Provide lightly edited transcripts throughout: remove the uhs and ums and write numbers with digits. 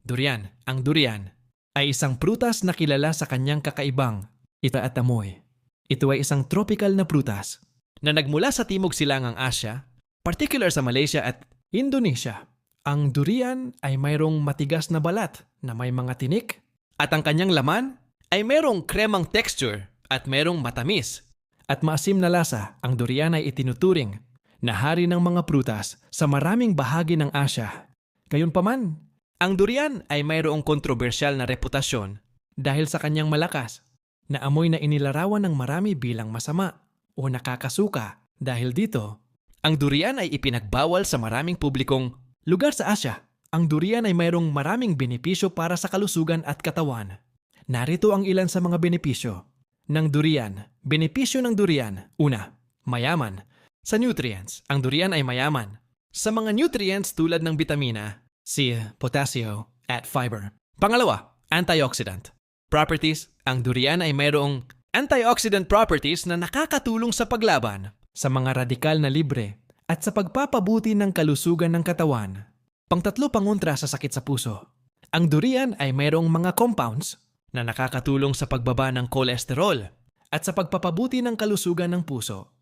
Durian. Ang durian ay isang prutas na kilala sa kanyang kakaibang ita at amoy. Ito ay isang tropical na prutas na nagmula sa Timog Silangang Asya, particular sa Malaysia at Indonesia. Ang durian ay mayroong matigas na balat na may mga tinik at ang kanyang laman ay mayroong kremang texture at mayroong matamis at maasim na lasa. Ang durian ay itinuturing na hari ng mga prutas sa maraming bahagi ng Asya. Gayunpaman, ang durian ay mayroong kontrobersyal na reputasyon dahil sa kanyang malakas na amoy na inilarawan ng marami bilang masama o nakakasuka. Dahil dito, ang durian ay ipinagbawal sa maraming publikong lugar sa Asya. Ang durian ay mayroong maraming benepisyo para sa kalusugan at katawan. Narito ang ilan sa mga benepisyo ng durian. Benepisyo ng durian. Una, mayaman sa nutrients. Ang durian ay mayaman sa mga nutrients tulad ng bitamina C, potasio, at fiber. Pangalawa, antioxidant properties. Ang durian ay mayroong antioxidant properties na nakakatulong sa paglaban sa mga radikal na libre at sa pagpapabuti ng kalusugan ng katawan. Pangtatlo, pangontra sa sakit sa puso. Ang durian ay mayroong mga compounds na nakakatulong sa pagbaba ng kolesterol at sa pagpapabuti ng kalusugan ng puso.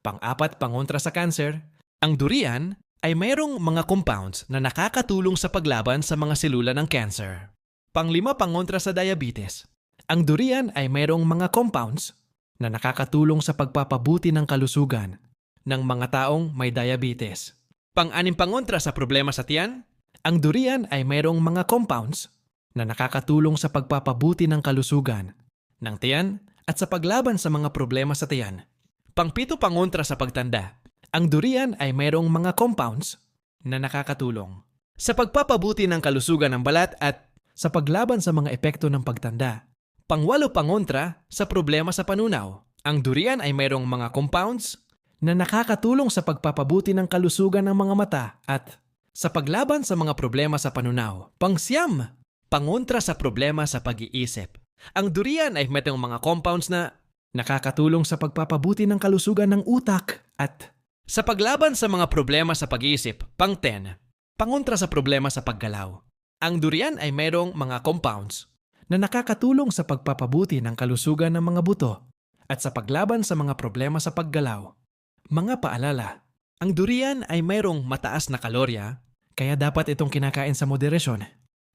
Pang-apat, pangontra sa cancer. Ang durian ay mayroong mga compounds na nakakatulong sa paglaban sa mga selula ng cancer. Pang-lima, pangontra sa diabetes. Ang durian ay mayroong mga compounds na nakakatulong sa pagpapabuti ng kalusugan ng mga taong may diabetes. Pang-anim, pangontra sa problema sa tiyan. Ang durian ay mayroong mga compounds na nakakatulong sa pagpapabuti ng kalusugan ng tiyan at sa paglaban sa mga problema sa tiyan. Pang-pito, pangontra sa pagtanda. Ang durian ay mayroong mga compounds na nakakatulong sa pagpapabuti ng kalusugan ng balat at sa paglaban sa mga epekto ng pagtanda. Pang-walo, pangontra sa problema sa panunaw. Ang durian ay mayroong mga compounds na nakakatulong sa pagpapabuti ng kalusugan ng mga mata at sa paglaban sa mga problema sa panunaw. Pang-siyam, pangontra sa problema sa pag-iisip. Ang durian ay mayroong mga compounds na nakakatulong sa pagpapabuti ng kalusugan ng utak at sa paglaban sa mga problema sa pag-iisip. Pang-10, pangontra sa problema sa paggalaw. Ang durian ay mayroong mga compounds na nakakatulong sa pagpapabuti ng kalusugan ng mga buto at sa paglaban sa mga problema sa paggalaw. Mga paalala, ang durian ay mayroong mataas na kalorya, kaya dapat itong kinakain sa moderasyon.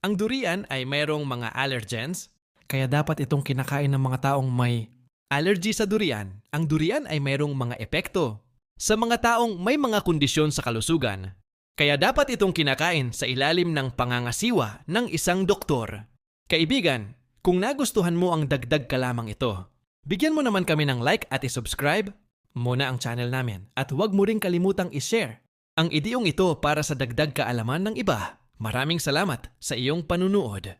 Ang durian ay mayroong mga allergens, kaya dapat itong kinakain ng mga taong may allergy sa durian. Ang durian ay mayroong mga epekto sa mga taong may mga kondisyon sa kalusugan, kaya dapat itong kinakain sa ilalim ng pangangasiwa ng isang doktor. Kaibigan, kung nagustuhan mo ang dagdag kalamang ito, bigyan mo naman kami ng like at isubscribe muna ang channel namin at huwag mo ring kalimutang ishare ang ideyong ito para sa dagdag kaalaman ng iba. Maraming salamat sa iyong panunood.